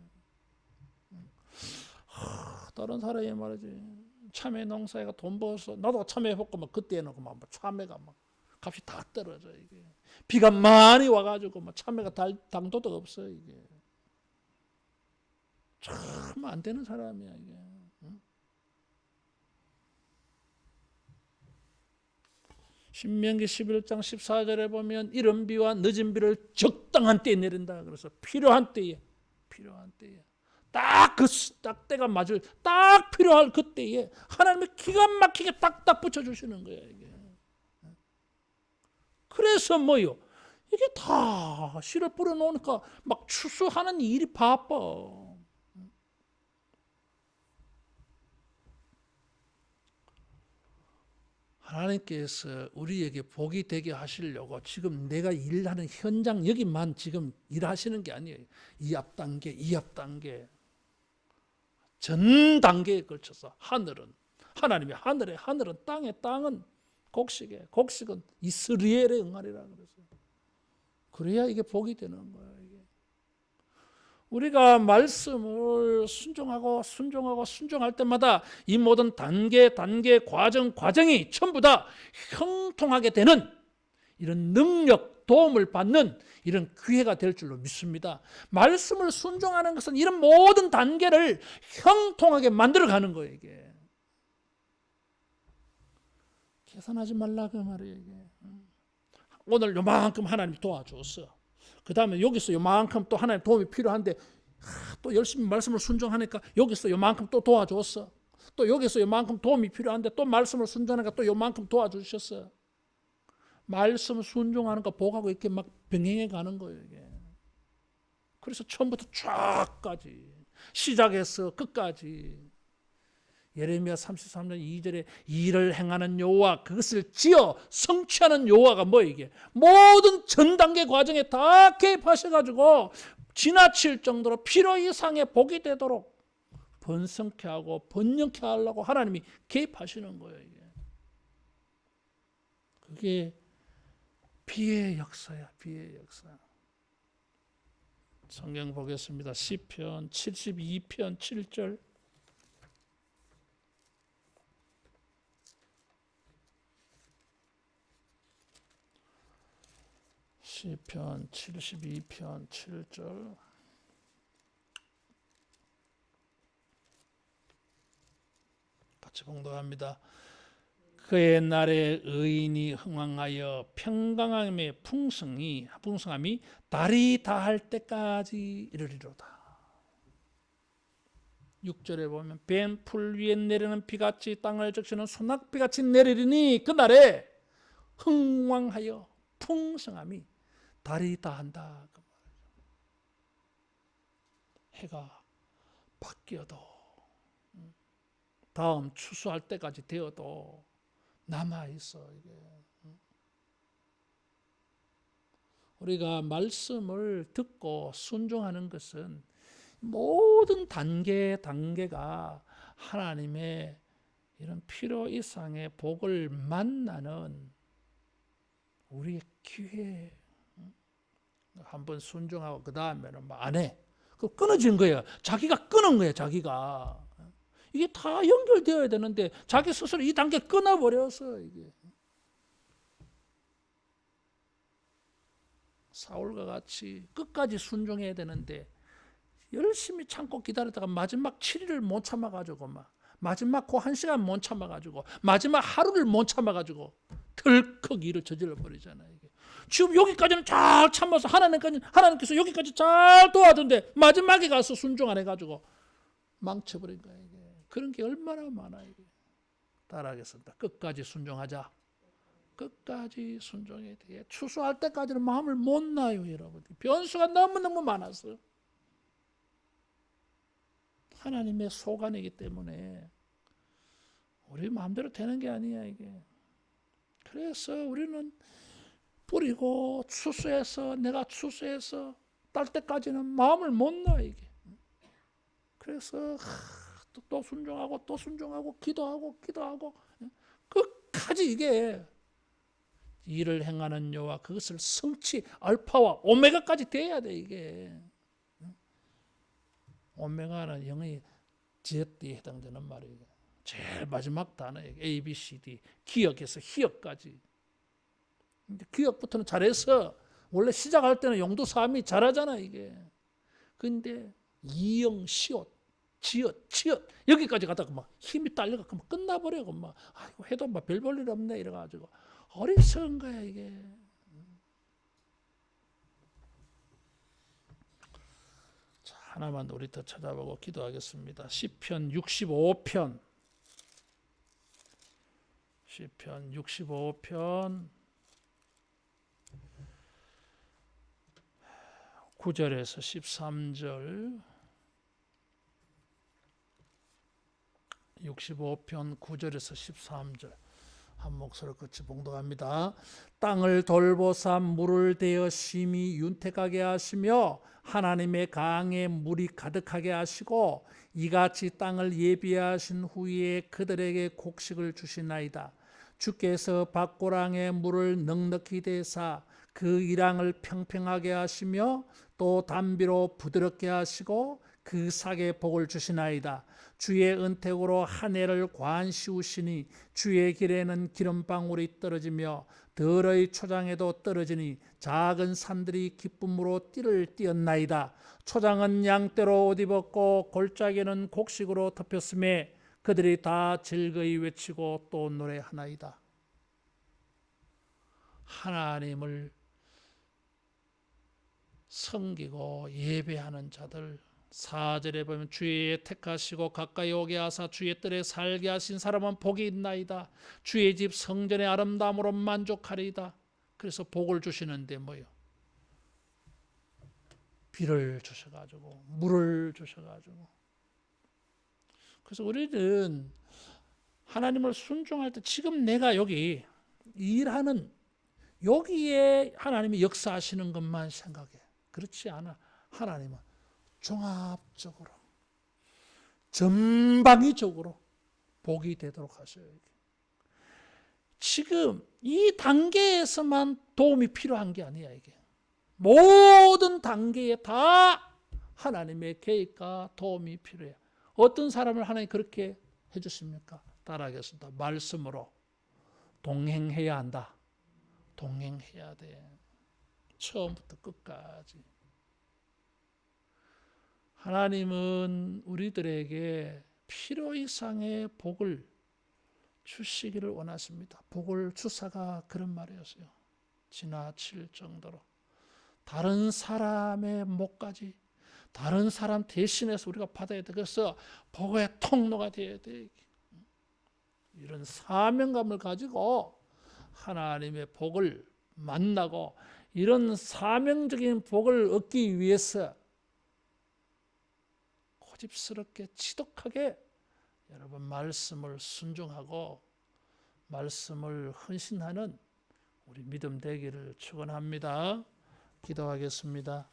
다른 사람이 말이지 참외 농사가 돈 벌어서 나도 참외 해볼까 막 그때는 막 참외가 막 값이 다 떨어져. 이게 비가 많이 와가지고 막 참외가 당도도 없어. 이게 참 안 되는 사람이야 이게. 신명기 11장 14절에 보면 이른 비와 늦은 비를 적당한 때에 내린다. 그래서 필요한 때에 딱 때가 맞을 딱 필요할 그때에 하나님이 기가 막히게 딱딱 붙여주시는 거예요. 이게. 그래서 뭐요? 이게 다 씨를 뿌려놓으니까 막 추수하는 일이 바빠. 하나님께서 우리에게 복이 되게 하시려고 지금 내가 일하는 현장 여기만 지금 일하시는 게 아니에요. 이 앞 단계 전 단계에 걸쳐서 하나님이 하늘은 땅은 곡식은 이스라엘에 응하리라 그랬어요. 그래야 이게 복이 되는 거예요. 우리가 말씀을 순종할 때마다 이 모든 단계 과정이 전부 다 형통하게 되는 이런 능력, 도움을 받는 이런 기회가 될 줄로 믿습니다. 말씀을 순종하는 것은 이런 모든 단계를 형통하게 만들어가는 거예요. 이게. 계산하지 말라 그 말이에요. 이게. 오늘 요만큼 하나님 도와줬어. 그 다음에 여기서 요만큼 또 하나님 도움이 필요한데 또 열심히 말씀을 순종하니까 여기서 요만큼 또 도와줬어. 또 여기서 요만큼 도움이 필요한데 또 말씀을 순종하니까 또 요만큼 도와주셨어요. 말씀 순종하는 거 복하고 이렇게 막 병행해 가는 거예요. 이게. 그래서 처음부터 쫙까지 시작해서 끝까지 예레미야 33년 2절에 일을 행하는 여호와 그것을 지어 성취하는 여호와가 뭐 이게 모든 전 단계 과정에 다 개입하셔가지고 지나칠 정도로 필요 이상의 복이 되도록 번성케 하고 번영케 하려고 하나님이 개입하시는 거예요. 이게. 그게 비의 역사야. 비의 역사. 성경 보겠습니다. 시편 72편 7절. 시편 72편 7절. 같이 봉독합니다. 그의 날에 의인이 흥왕하여 평강함의 풍성함이 달이 다할 때까지 이르리로다. 6절에 보면 뱀풀 위에 내리는 비같이 땅을 적시는 소낙비같이 내리리니 그날에 흥왕하여 풍성함이 달이 다한다. 해가 바뀌어도 다음 추수할 때까지 되어도 남아있어. 이게. 우리가 말씀을 듣고 순종하는 것은 모든 단계가 하나님의 이런 필요 이상의 복을 만나는 우리의 기회. 한번 순종하고 그 다음에는 뭐 안 해. 그 끊어진 거예요. 자기가 끊은 거예요. 자기가. 이게 다 연결되어야 되는데 자기 스스로 이 단계 끊어버려서 이게. 사울과 같이 끝까지 순종해야 되는데 열심히 참고 기다리다가 마지막 7일을 못 참아가지고 마지막 그 1시간 못 참아가지고 마지막 하루를 못 참아가지고 덜컥 일을 저질러 버리잖아요. 이게. 지금 여기까지는 잘 참아서 하나님께서 여기까지 잘 도와준데 마지막에 가서 순종 안 해가지고 망쳐버린 거예요. 이게. 그런 게 얼마나 많아. 이게. 따라하겠습니다. 끝까지 순종하자. 끝까지 순종해야 돼. 추수할 때까지는 마음을 못 놔요, 여러분. 변수가 너무너무 많았어요. 하나님의 소관이기 때문에 우리 마음대로 되는 게 아니야, 이게. 그래서 우리는 뿌리고 내가 추수해서 딸 때까지는 마음을 못 놔, 이게. 그래서 또 순종하고 또 순종하고 기도하고 끝까지 이게 일을 행하는 여호와 그것을 성취 알파와 오메가까지 돼야 돼. 이게 오메가는 영어의 Z에 해당되는 말이에요. 제일 마지막 단어예요. A, B, C, D 기역에서 희역까지. 근데 기역부터는 잘해서 원래 시작할 때는 용도 사함이 잘하잖아 이게. 근데 이영 시옷 지읒, 치읓 여기까지 가다가 막 힘이 딸려갖고 막 끝나버려고 막 아이고 해도 막 별 볼 일 없네 이래가지고 어리석은 거야 이게. 자, 하나만 우리 더 찾아보고 기도하겠습니다. 시편 65편 9절에서 13절 65편 9절에서 13절 한 목소리로 같이 봉독합니다. 땅을 돌보사 물을 대어 심히 윤택하게 하시며 하나님의 강에 물이 가득하게 하시고 이같이 땅을 예비하신 후에 그들에게 곡식을 주시나이다. 주께서 밭고랑에 물을 넉넉히 대사 그 이랑을 평평하게 하시며 또 담비로 부드럽게 하시고 그 삭에 복을 주시나이다. 주의 은택으로 한 해를 관시우시니 주의 길에는 기름방울이 떨어지며 들의 초장에도 떨어지니 작은 산들이 기쁨으로 띠를 띄었나이다. 초장은 양떼로 옷 입었고 골짜기는 곡식으로 덮였음에 그들이 다 즐거이 외치고 또 노래하나이다. 하나님을 섬기고 예배하는 자들 4절에 보면 주의 택하시고 가까이 오게 하사 주의 뜰에 살게 하신 사람은 복이 있나이다. 주의 집 성전의 아름다움으로 만족하리이다. 그래서 복을 주시는데 뭐요? 비를 주셔가지고 물을 주셔가지고. 그래서 우리는 하나님을 순종할 때 지금 내가 여기 일하는 여기에 하나님이 역사하시는 것만 생각해. 그렇지 않아. 하나님은 종합적으로 전방위적으로 복이 되도록 하셔요. 지금 이 단계에서만 도움이 필요한 게 아니야. 이게 모든 단계에 다 하나님의 계획과 도움이 필요해. 어떤 사람을 하나님 그렇게 해주십니까? 따라하겠습니다. 말씀으로 동행해야 한다. 동행해야 돼. 처음부터 끝까지. 하나님은 우리들에게 필요 이상의 복을 주시기를 원하십니다. 복을 주사가 그런 말이었어요. 지나칠 정도로. 다른 사람의 목까지 다른 사람 대신해서 우리가 받아야 돼. 그래서 복의 통로가 되어야 돼. 이런 사명감을 가지고 하나님의 복을 만나고 이런 사명적인 복을 얻기 위해서 고집스럽게 지독하게 여러분 말씀을 순종하고 말씀을 헌신하는 우리 믿음 되기를 축원합니다. 기도하겠습니다.